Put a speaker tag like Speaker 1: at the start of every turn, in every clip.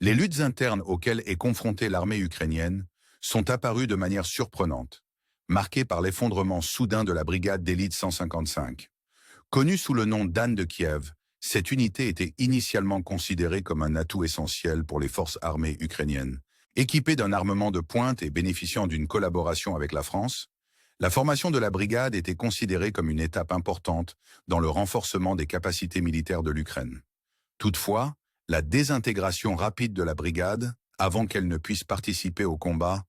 Speaker 1: Les luttes internes auxquelles est confrontée l'armée ukrainienne sont apparues de manière surprenante, marquées par l'effondrement soudain de la brigade d'élite 155. Connue sous le nom d'Anne de Kiev, cette unité était initialement considérée comme un atout essentiel pour les forces armées ukrainiennes. Équipée d'un armement de pointe et bénéficiant d'une collaboration avec la France, la formation de la brigade était considérée comme une étape importante dans le renforcement des capacités militaires de l'Ukraine. Toutefois, la désintégration rapide de la brigade, avant qu'elle ne puisse participer au combat,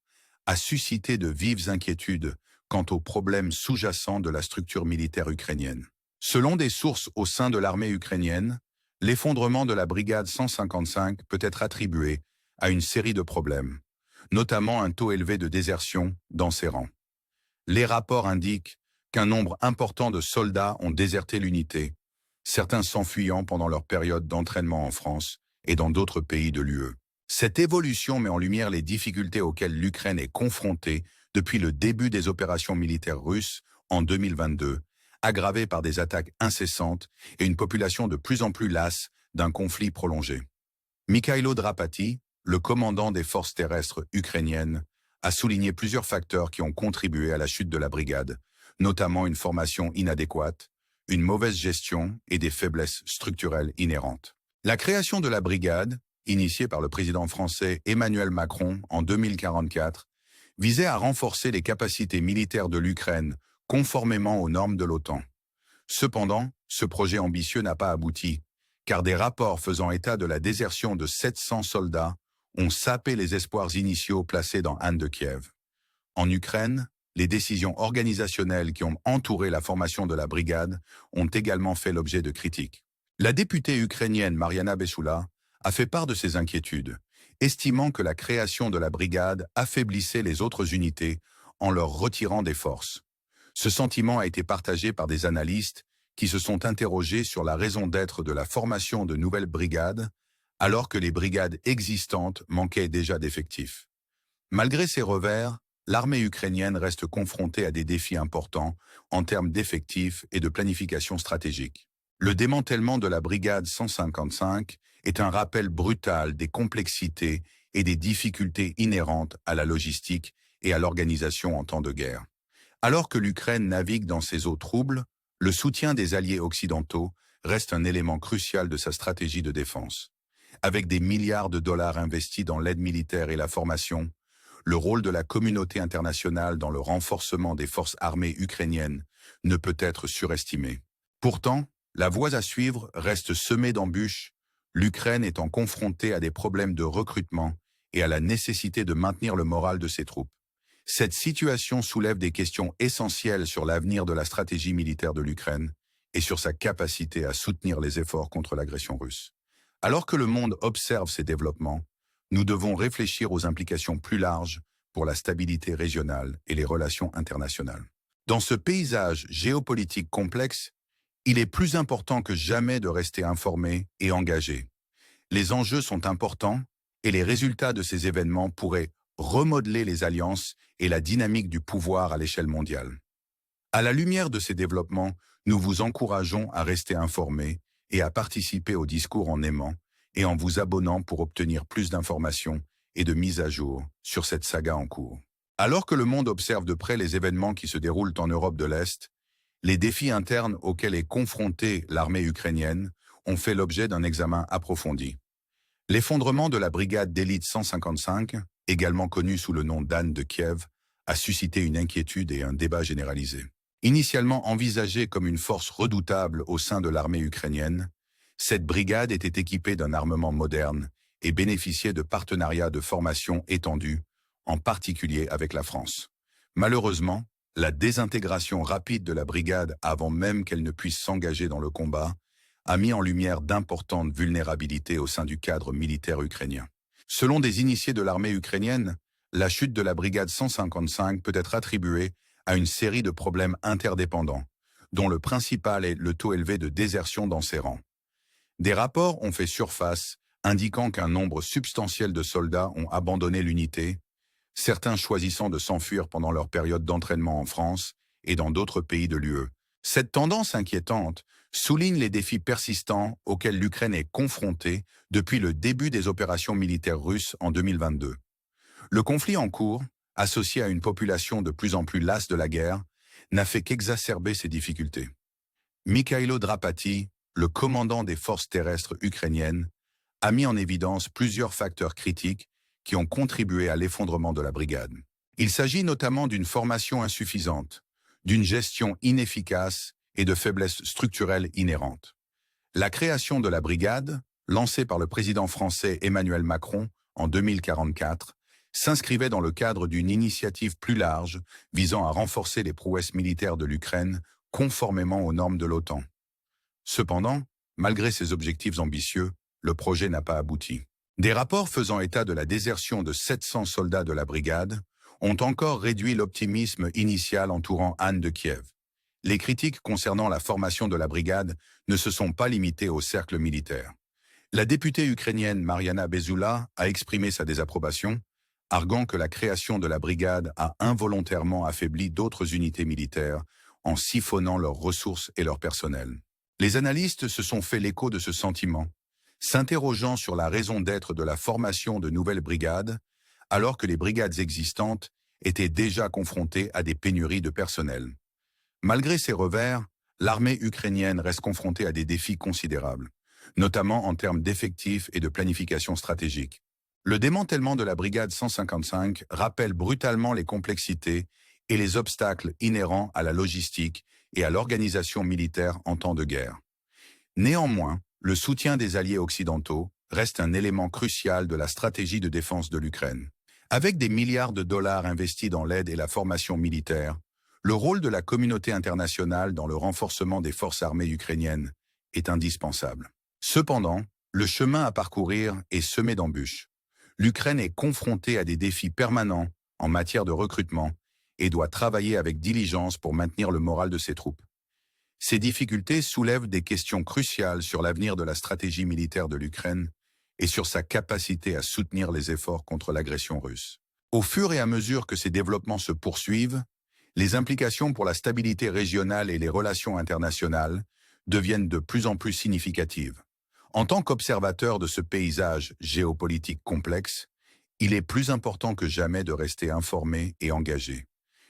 Speaker 1: a suscité de vives inquiétudes quant aux problèmes sous-jacents de la structure militaire ukrainienne. Selon des sources au sein de l'armée ukrainienne, l'effondrement de la brigade 155 peut être attribué à une série de problèmes, notamment un taux élevé de désertion dans ses rangs. Les rapports indiquent qu'un nombre important de soldats ont déserté l'unité, certains s'enfuyant pendant leur période d'entraînement en France et dans d'autres pays de l'UE. Cette évolution met en lumière les difficultés auxquelles l'Ukraine est confrontée depuis le début des opérations militaires russes en 2022, aggravées par des attaques incessantes et une population de plus en plus lasse d'un conflit prolongé. Mikhailo Drapati, le commandant des forces terrestres ukrainiennes, a souligné plusieurs facteurs qui ont contribué à la chute de la brigade, notamment une formation inadéquate, une mauvaise gestion et des faiblesses structurelles inhérentes. La création de la brigade, initiée par le président français Emmanuel Macron en 2044, visait à renforcer les capacités militaires de l'Ukraine conformément aux normes de l'OTAN. Cependant, ce projet ambitieux n'a pas abouti, car des rapports faisant état de la désertion de 700 soldats ont sapé les espoirs initiaux placés dans Anne de Kiev. En Ukraine, les décisions organisationnelles qui ont entouré la formation de la brigade ont également fait l'objet de critiques. La députée ukrainienne Mariana Bessula a fait part de ses inquiétudes, estimant que la création de la brigade affaiblissait les autres unités en leur retirant des forces. Ce sentiment a été partagé par des analystes qui se sont interrogés sur la raison d'être de la formation de nouvelles brigades, alors que les brigades existantes manquaient déjà d'effectifs. Malgré ces revers, l'armée ukrainienne reste confrontée à des défis importants en termes d'effectifs et de planification stratégique. Le démantèlement de la brigade 155 est un rappel brutal des complexités et des difficultés inhérentes à la logistique et à l'organisation en temps de guerre. Alors que l'Ukraine navigue dans ces eaux troubles, le soutien des alliés occidentaux reste un élément crucial de sa stratégie de défense. Avec des milliards de dollars investis dans l'aide militaire et la formation, le rôle de la communauté internationale dans le renforcement des forces armées ukrainiennes ne peut être surestimé. Pourtant, la voie à suivre reste semée d'embûches, l'Ukraine étant confrontée à des problèmes de recrutement et à la nécessité de maintenir le moral de ses troupes. Cette situation soulève des questions essentielles sur l'avenir de la stratégie militaire de l'Ukraine et sur sa capacité à soutenir les efforts contre l'agression russe. Alors que le monde observe ces développements, nous devons réfléchir aux implications plus larges pour la stabilité régionale et les relations internationales. Dans ce paysage géopolitique complexe, il est plus important que jamais de rester informé et engagé. Les enjeux sont importants et les résultats de ces événements pourraient remodeler les alliances et la dynamique du pouvoir à l'échelle mondiale. À la lumière de ces développements, nous vous encourageons à rester informés et à participer au discours en aimant et en vous abonnant pour obtenir plus d'informations et de mises à jour sur cette saga en cours. Alors que le monde observe de près les événements qui se déroulent en Europe de l'Est, les défis internes auxquels est confrontée l'armée ukrainienne ont fait l'objet d'un examen approfondi. L'effondrement de la brigade d'élite 155, également connue sous le nom d'Anne de Kiev, a suscité une inquiétude et un débat généralisé. Initialement envisagée comme une force redoutable au sein de l'armée ukrainienne, cette brigade était équipée d'un armement moderne et bénéficiait de partenariats de formation étendus, en particulier avec la France. Malheureusement, la désintégration rapide de la brigade avant même qu'elle ne puisse s'engager dans le combat a mis en lumière d'importantes vulnérabilités au sein du cadre militaire ukrainien. Selon des initiés de l'armée ukrainienne, la chute de la brigade 155 peut être attribuée à une série de problèmes interdépendants, dont le principal est le taux élevé de désertion dans ses rangs. Des rapports ont fait surface, indiquant qu'un nombre substantiel de soldats ont abandonné l'unité, certains choisissant de s'enfuir pendant leur période d'entraînement en France et dans d'autres pays de l'UE. Cette tendance inquiétante souligne les défis persistants auxquels l'Ukraine est confrontée depuis le début des opérations militaires russes en 2022. Le conflit en cours, associé à une population de plus en plus lasse de la guerre, n'a fait qu'exacerber ces difficultés. Mikhailo Drapati, le commandant des forces terrestres ukrainiennes, a mis en évidence plusieurs facteurs critiques qui ont contribué à l'effondrement de la brigade. Il s'agit notamment d'une formation insuffisante, d'une gestion inefficace et de faiblesses structurelles inhérentes. La création de la brigade, lancée par le président français Emmanuel Macron en 2044, s'inscrivait dans le cadre d'une initiative plus large visant à renforcer les prouesses militaires de l'Ukraine conformément aux normes de l'OTAN. Cependant, malgré ces objectifs ambitieux, le projet n'a pas abouti. Des rapports faisant état de la désertion de 700 soldats de la brigade ont encore réduit l'optimisme initial entourant Anne de Kiev. Les critiques concernant la formation de la brigade ne se sont pas limitées au cercle militaire. La députée ukrainienne Mariana Bezula a exprimé sa désapprobation, arguant que la création de la brigade a involontairement affaibli d'autres unités militaires en siphonnant leurs ressources et leur personnel. Les analystes se sont fait l'écho de ce sentiment, s'interrogeant sur la raison d'être de la formation de nouvelles brigades, alors que les brigades existantes étaient déjà confrontées à des pénuries de personnel. Malgré ces revers, l'armée ukrainienne reste confrontée à des défis considérables, notamment en termes d'effectifs et de planification stratégique. Le démantèlement de la brigade 155 rappelle brutalement les complexités et les obstacles inhérents à la logistique et à l'organisation militaire en temps de guerre. Néanmoins, le soutien des alliés occidentaux reste un élément crucial de la stratégie de défense de l'Ukraine. Avec des milliards de dollars investis dans l'aide et la formation militaire, le rôle de la communauté internationale dans le renforcement des forces armées ukrainiennes est indispensable. Cependant, le chemin à parcourir est semé d'embûches. L'Ukraine est confrontée à des défis permanents en matière de recrutement et doit travailler avec diligence pour maintenir le moral de ses troupes. Ces difficultés soulèvent des questions cruciales sur l'avenir de la stratégie militaire de l'Ukraine et sur sa capacité à soutenir les efforts contre l'agression russe. Au fur et à mesure que ces développements se poursuivent, les implications pour la stabilité régionale et les relations internationales deviennent de plus en plus significatives. En tant qu'observateur de ce paysage géopolitique complexe, il est plus important que jamais de rester informé et engagé.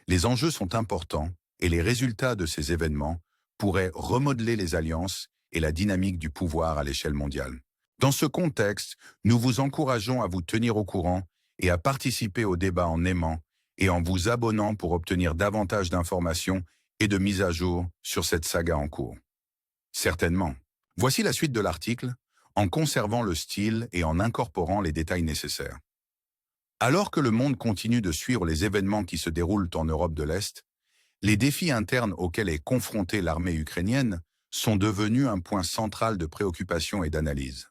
Speaker 1: Les enjeux sont importants et les résultats de ces événements pourraient remodeler les alliances et la dynamique du pouvoir à l'échelle mondiale. Dans ce contexte, nous vous encourageons à vous tenir au courant et à participer au débat en aimant et en vous abonnant pour obtenir davantage d'informations et de mises à jour sur cette saga en cours. Certainement. Voici la suite de l'article, en conservant le style et en incorporant les détails nécessaires. Alors que le monde continue de suivre les événements qui se déroulent en Europe de l'Est, les défis internes auxquels est confrontée l'armée ukrainienne sont devenus un point central de préoccupation et d'analyse.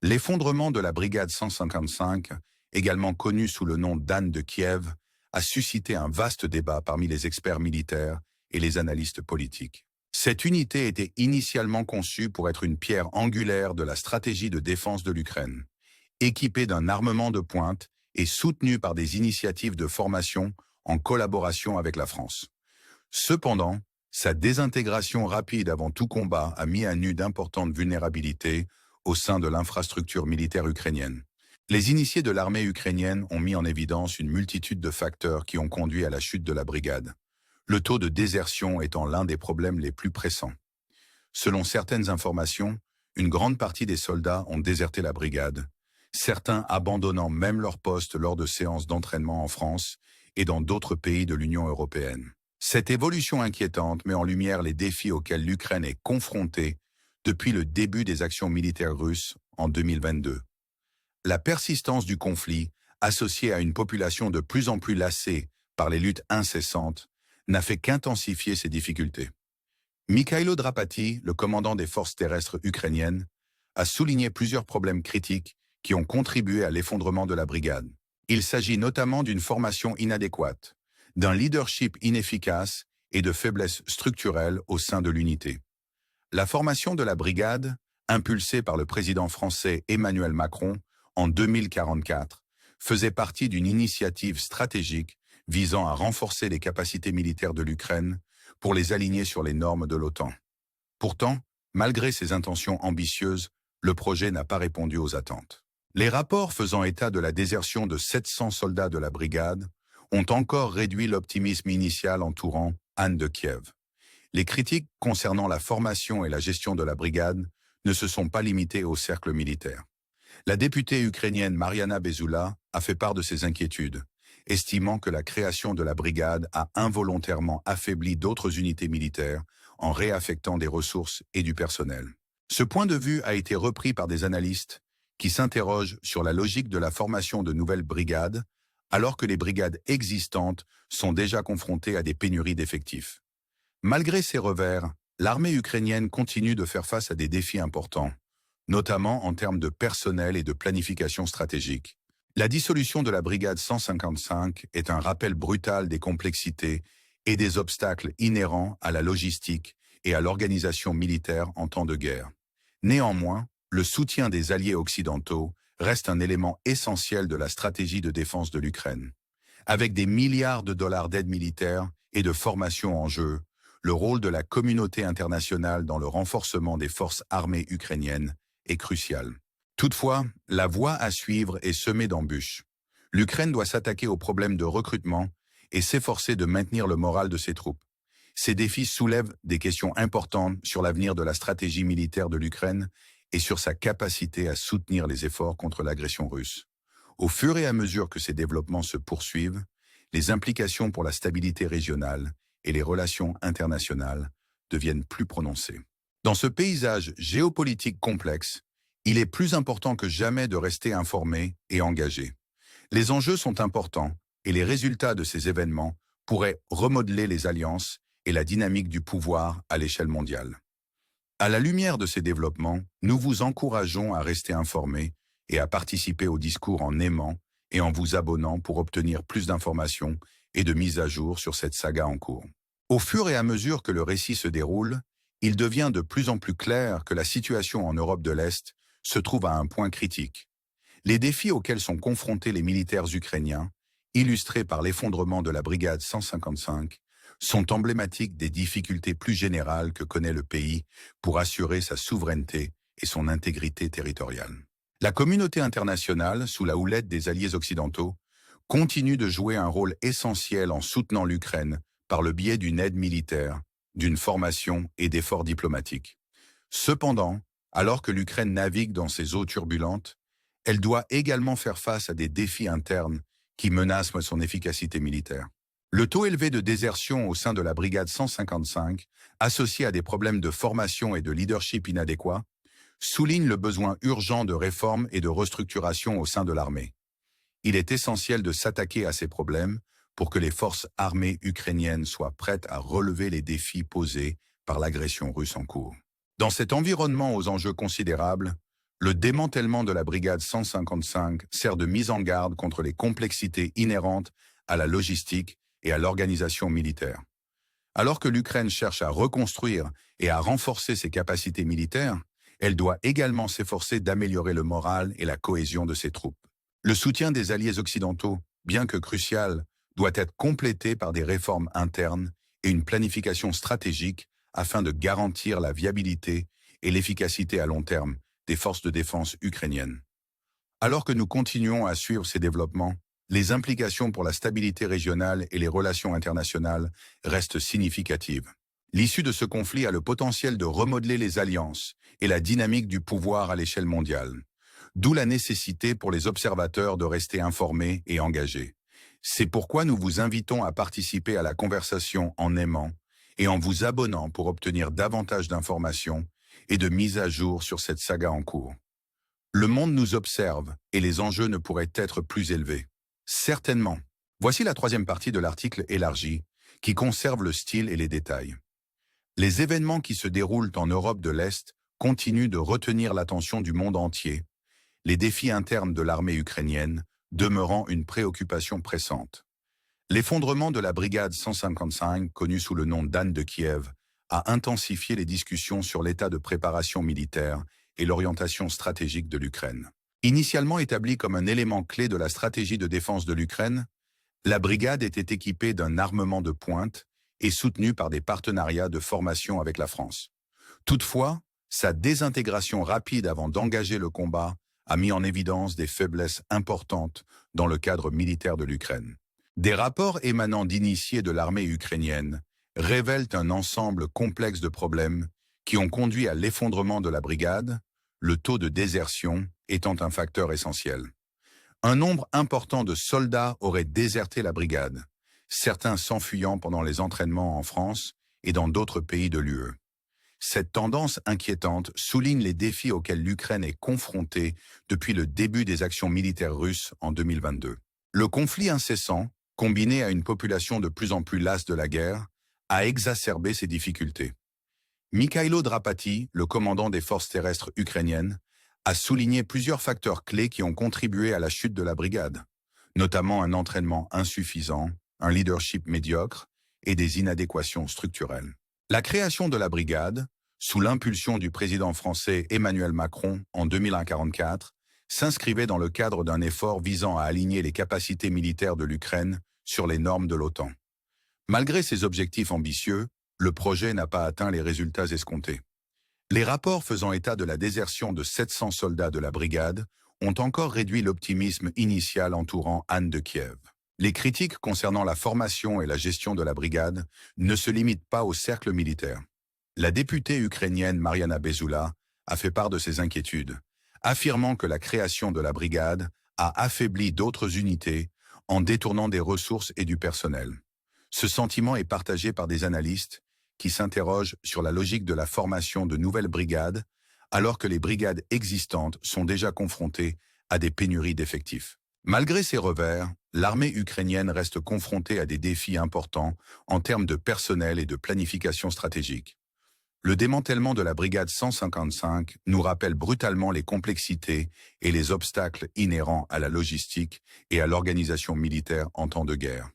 Speaker 1: L'effondrement de la brigade 155, également connue sous le nom d'Anne de Kiev, a suscité un vaste débat parmi les experts militaires et les analystes politiques. Cette unité était initialement conçue pour être une pierre angulaire de la stratégie de défense de l'Ukraine, équipée d'un armement de pointe et soutenue par des initiatives de formation en collaboration avec la France. Cependant, sa désintégration rapide avant tout combat a mis à nu d'importantes vulnérabilités au sein de l'infrastructure militaire ukrainienne. Les initiés de l'armée ukrainienne ont mis en évidence une multitude de facteurs qui ont conduit à la chute de la brigade, le taux de désertion étant l'un des problèmes les plus pressants. Selon certaines informations, une grande partie des soldats ont déserté la brigade, certains abandonnant même leur poste lors de séances d'entraînement en France et dans d'autres pays de l'Union européenne. Cette évolution inquiétante met en lumière les défis auxquels l'Ukraine est confrontée depuis le début des actions militaires russes en 2022. La persistance du conflit, associée à une population de plus en plus lassée par les luttes incessantes, n'a fait qu'intensifier ces difficultés. Mikhailo Drapati, le commandant des forces terrestres ukrainiennes, a souligné plusieurs problèmes critiques qui ont contribué à l'effondrement de la brigade. Il s'agit notamment d'une formation inadéquate, d'un leadership inefficace et de faiblesses structurelles au sein de l'unité. La formation de la brigade, impulsée par le président français Emmanuel Macron en 2044, faisait partie d'une initiative stratégique visant à renforcer les capacités militaires de l'Ukraine pour les aligner sur les normes de l'OTAN. Pourtant, Malgré ses intentions ambitieuses, le projet n'a pas répondu aux attentes. Les rapports faisant état de la désertion de 700 soldats de la brigade ont encore réduit l'optimisme initial entourant Anne de Kiev. Les critiques concernant la formation et la gestion de la brigade ne se sont pas limitées au cercle militaire. La députée ukrainienne Mariana Bezula a fait part de ses inquiétudes, estimant que la création de la brigade a involontairement affaibli d'autres unités militaires en réaffectant des ressources et du personnel. Ce point de vue a été repris par des analystes qui s'interrogent sur la logique de la formation de nouvelles brigades, alors que les brigades existantes sont déjà confrontées à des pénuries d'effectifs. Malgré ces revers, l'armée ukrainienne continue de faire face à des défis importants, notamment en termes de personnel et de planification stratégique. La dissolution de la brigade 155 est un rappel brutal des complexités et des obstacles inhérents à la logistique et à l'organisation militaire en temps de guerre. Néanmoins, le soutien des alliés occidentaux reste un élément essentiel de la stratégie de défense de l'Ukraine. Avec des milliards de dollars d'aide militaire et de formation en jeu, le rôle de la communauté internationale dans le renforcement des forces armées ukrainiennes est crucial. Toutefois, la voie à suivre est semée d'embûches. L'Ukraine doit s'attaquer aux problèmes de recrutement et s'efforcer de maintenir le moral de ses troupes. Ces défis soulèvent des questions importantes sur l'avenir de la stratégie militaire de l'Ukraine et sur sa capacité à soutenir les efforts contre l'agression russe. Au fur et à mesure que ces développements se poursuivent, les implications pour la stabilité régionale et les relations internationales deviennent plus prononcées. Dans ce paysage géopolitique complexe, il est plus important que jamais de rester informé et engagé. Les enjeux sont importants et les résultats de ces événements pourraient remodeler les alliances et la dynamique du pouvoir à l'échelle mondiale. À la lumière de ces développements, nous vous encourageons à rester informés et à participer au discours en aimant et en vous abonnant pour obtenir plus d'informations et de mises à jour sur cette saga en cours. Au fur et à mesure que le récit se déroule, il devient de plus en plus clair que la situation en Europe de l'Est se trouve à un point critique. Les défis auxquels sont confrontés les militaires ukrainiens, illustrés par l'effondrement de la brigade 155, sont emblématiques des difficultés plus générales que connaît le pays pour assurer sa souveraineté et son intégrité territoriale. La communauté internationale, sous la houlette des alliés occidentaux, continue de jouer un rôle essentiel en soutenant l'Ukraine par le biais d'une aide militaire, d'une formation et d'efforts diplomatiques. Cependant, alors que l'Ukraine navigue dans ces eaux turbulentes, elle doit également faire face à des défis internes qui menacent son efficacité militaire. Le taux élevé de désertion au sein de la brigade 155, associé à des problèmes de formation et de leadership inadéquats, souligne le besoin urgent de réformes et de restructuration au sein de l'armée. Il est essentiel de s'attaquer à ces problèmes pour que les forces armées ukrainiennes soient prêtes à relever les défis posés par l'agression russe en cours. Dans cet environnement aux enjeux considérables, le démantèlement de la brigade 155 sert de mise en garde contre les complexités inhérentes à la logistique et à l'organisation militaire. Alors que l'Ukraine cherche à reconstruire et à renforcer ses capacités militaires, elle doit également s'efforcer d'améliorer le moral et la cohésion de ses troupes. Le soutien des alliés occidentaux, bien que crucial, doit être complété par des réformes internes et une planification stratégique afin de garantir la viabilité et l'efficacité à long terme des forces de défense ukrainiennes. Alors que nous continuons à suivre ces développements, les implications pour la stabilité régionale et les relations internationales restent significatives. L'issue de ce conflit a le potentiel de remodeler les alliances et la dynamique du pouvoir à l'échelle mondiale, d'où la nécessité pour les observateurs de rester informés et engagés. C'est pourquoi nous vous invitons à participer à la conversation en aimant et en vous abonnant pour obtenir davantage d'informations et de mises à jour sur cette saga en cours. Le monde nous observe et les enjeux ne pourraient être plus élevés. Certainement. Voici la troisième partie de l'article élargi, qui conserve le style et les détails. Les événements qui se déroulent en Europe de l'Est continuent de retenir l'attention du monde entier, les défis internes de l'armée ukrainienne demeurant une préoccupation pressante. L'effondrement de la brigade 155, connue sous le nom d'Anne de Kiev, a intensifié les discussions sur l'état de préparation militaire et l'orientation stratégique de l'Ukraine. Initialement établie comme un élément clé de la stratégie de défense de l'Ukraine, la brigade était équipée d'un armement de pointe et soutenue par des partenariats de formation avec la France. Toutefois, Sa désintégration rapide avant d'engager le combat a mis en évidence des faiblesses importantes dans le cadre militaire de l'Ukraine. Des rapports émanant d'initiés de l'armée ukrainienne révèlent un ensemble complexe de problèmes qui ont conduit à l'effondrement de la brigade, le taux de désertion étant un facteur essentiel. Un nombre important de soldats auraient déserté la brigade, certains s'enfuyant pendant les entraînements en France et dans d'autres pays de l'UE. Cette tendance inquiétante souligne les défis auxquels l'Ukraine est confrontée depuis le début des actions militaires russes en 2022. Le conflit incessant, combiné à une population de plus en plus lasse de la guerre, a exacerbé ces difficultés. Mikhailo Drapati, le commandant des forces terrestres ukrainiennes, a souligné plusieurs facteurs clés qui ont contribué à la chute de la brigade, notamment un entraînement insuffisant, un leadership médiocre et des inadéquations structurelles. La création de la brigade, sous l'impulsion du président français Emmanuel Macron en 2044, s'inscrivait dans le cadre d'un effort visant à aligner les capacités militaires de l'Ukraine sur les normes de l'OTAN. Malgré ces objectifs ambitieux, le projet n'a pas atteint les résultats escomptés. Les rapports faisant état de la désertion de 700 soldats de la brigade ont encore réduit l'optimisme initial entourant Anne de Kiev. Les critiques concernant la formation et la gestion de la brigade ne se limitent pas au cercle militaire. La députée ukrainienne Mariana Bezula a fait part de ses inquiétudes, affirmant que la création de la brigade a affaibli d'autres unités en détournant des ressources et du personnel. Ce sentiment est partagé par des analystes qui s'interrogent sur la logique de la formation de nouvelles brigades, alors que les brigades existantes sont déjà confrontées à des pénuries d'effectifs. Malgré ces revers, l'armée ukrainienne reste confrontée à des défis importants en termes de personnel et de planification stratégique. Le démantèlement de la brigade 155 nous rappelle brutalement les complexités et les obstacles inhérents à la logistique et à l'organisation militaire en temps de guerre.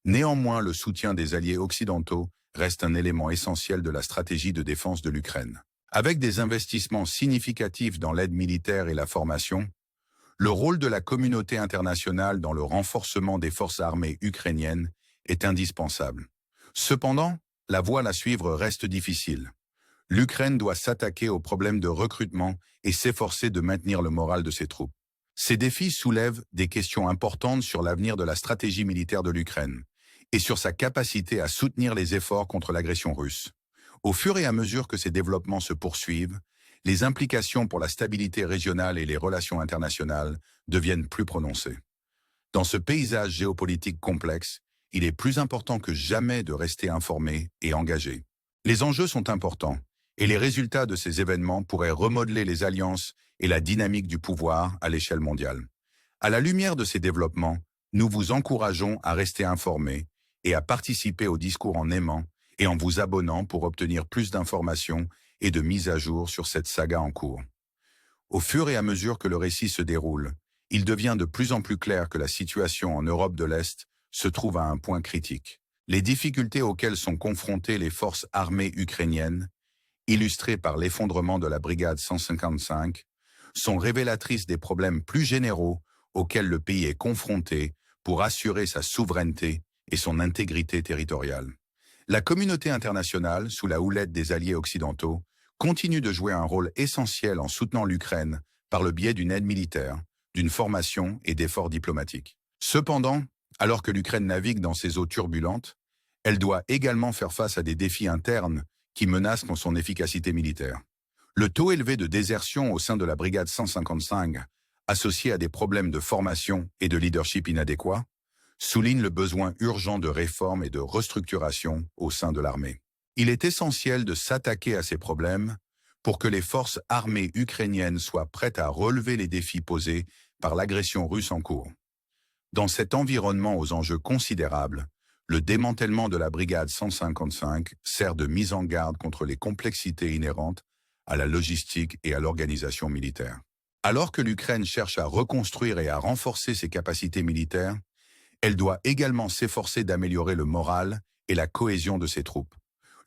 Speaker 1: Néanmoins, le soutien des alliés occidentaux reste un élément essentiel de la stratégie de défense de l'Ukraine. Avec des investissements significatifs dans l'aide militaire et la formation, le rôle de la communauté internationale dans le renforcement des forces armées ukrainiennes est indispensable. Cependant, la voie à suivre reste difficile. L'Ukraine doit s'attaquer aux problèmes de recrutement et s'efforcer de maintenir le moral de ses troupes. Ces défis soulèvent des questions importantes sur l'avenir de la stratégie militaire de l'Ukraine et sur sa capacité à soutenir les efforts contre l'agression russe. Au fur et à mesure que ces développements se poursuivent, les implications pour la stabilité régionale et les relations internationales deviennent plus prononcées. Dans ce paysage géopolitique complexe, il est plus important que jamais de rester informé et engagé. Les enjeux sont importants, et les résultats de ces événements pourraient remodeler les alliances et la dynamique du pouvoir à l'échelle mondiale. À la lumière de ces développements, nous vous encourageons à rester informés et à participer au discours en aimant et en vous abonnant pour obtenir plus d'informations et de mise à jour sur cette saga en cours. Au fur et à mesure que le récit se déroule, il devient de plus en plus clair que la situation en Europe de l'Est se trouve à un point critique. Les difficultés auxquelles sont confrontées les forces armées ukrainiennes, illustrées par l'effondrement de la brigade 155, sont révélatrices des problèmes plus généraux auxquels le pays est confronté pour assurer sa souveraineté et son intégrité territoriale. La communauté internationale, sous la houlette des alliés occidentaux, continue de jouer un rôle essentiel en soutenant l'Ukraine par le biais d'une aide militaire, d'une formation et d'efforts diplomatiques. Cependant, alors que l'Ukraine navigue dans ces eaux turbulentes, elle doit également faire face à des défis internes qui menacent son efficacité militaire. Le taux élevé de désertion au sein de la brigade 155, associé à des problèmes de formation et de leadership inadéquats, souligne le besoin urgent de réforme et de restructuration au sein de l'armée. Il est essentiel de s'attaquer à ces problèmes pour que les forces armées ukrainiennes soient prêtes à relever les défis posés par l'agression russe en cours. Dans cet environnement aux enjeux considérables, le démantèlement de la brigade 155 sert de mise en garde contre les complexités inhérentes à la logistique et à l'organisation militaire. Alors que l'Ukraine cherche à reconstruire et à renforcer ses capacités militaires, elle doit également s'efforcer d'améliorer le moral et la cohésion de ses troupes.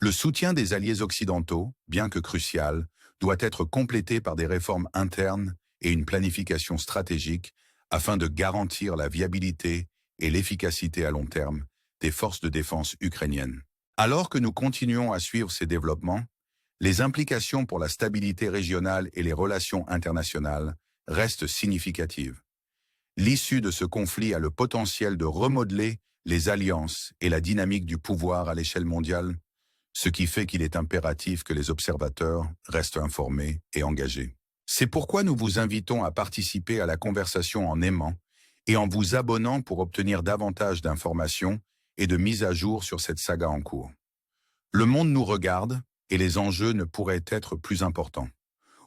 Speaker 1: Le soutien des alliés occidentaux, bien que crucial, doit être complété par des réformes internes et une planification stratégique afin de garantir la viabilité et l'efficacité à long terme des forces de défense ukrainiennes. Alors que nous continuons à suivre ces développements, les implications pour la stabilité régionale et les relations internationales restent significatives. L'issue de ce conflit a le potentiel de remodeler les alliances et la dynamique du pouvoir à l'échelle mondiale, ce qui fait qu'il est impératif que les observateurs restent informés et engagés. C'est pourquoi nous vous invitons à participer à la conversation en aimant et en vous abonnant pour obtenir davantage d'informations et de mises à jour sur cette saga en cours. Le monde nous regarde et les enjeux ne pourraient être plus importants.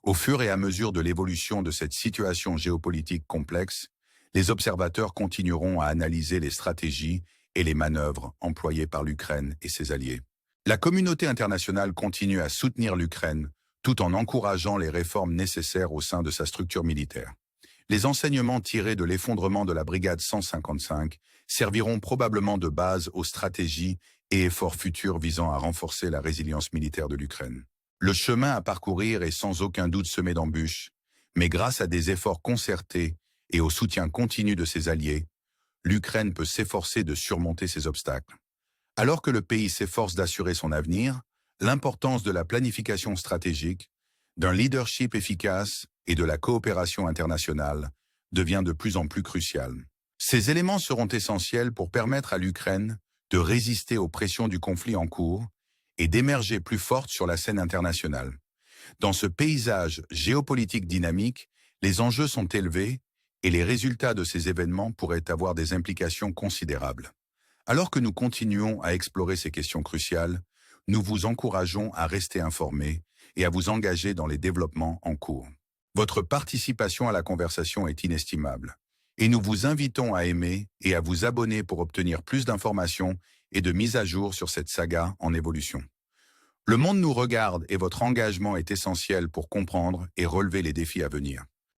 Speaker 1: Au fur et à mesure de l'évolution de cette situation géopolitique complexe, les observateurs continueront à analyser les stratégies et les manœuvres employées par l'Ukraine et ses alliés. La communauté internationale continue à soutenir l'Ukraine tout en encourageant les réformes nécessaires au sein de sa structure militaire. Les enseignements tirés de l'effondrement de la brigade 155 serviront probablement de base aux stratégies et efforts futurs visant à renforcer la résilience militaire de l'Ukraine. Le chemin à parcourir est sans aucun doute semé d'embûches, mais grâce à des efforts concertés et au soutien continu de ses alliés, l'Ukraine peut s'efforcer de surmonter ces obstacles. Alors que le pays s'efforce d'assurer son avenir, l'importance de la planification stratégique, d'un leadership efficace et de la coopération internationale devient de plus en plus cruciale. Ces éléments seront essentiels pour permettre à l'Ukraine de résister aux pressions du conflit en cours et d'émerger plus forte sur la scène internationale. Dans ce paysage géopolitique dynamique, les enjeux sont élevés et les résultats de ces événements pourraient avoir des implications considérables. Alors que nous continuons à explorer ces questions cruciales, nous vous encourageons à rester informés et à vous engager dans les développements en cours. Votre participation à la conversation est inestimable, et nous vous invitons à aimer et à vous abonner pour obtenir plus d'informations et de mises à jour sur cette saga en évolution. Le monde nous regarde et votre engagement est essentiel pour comprendre et relever les défis à venir.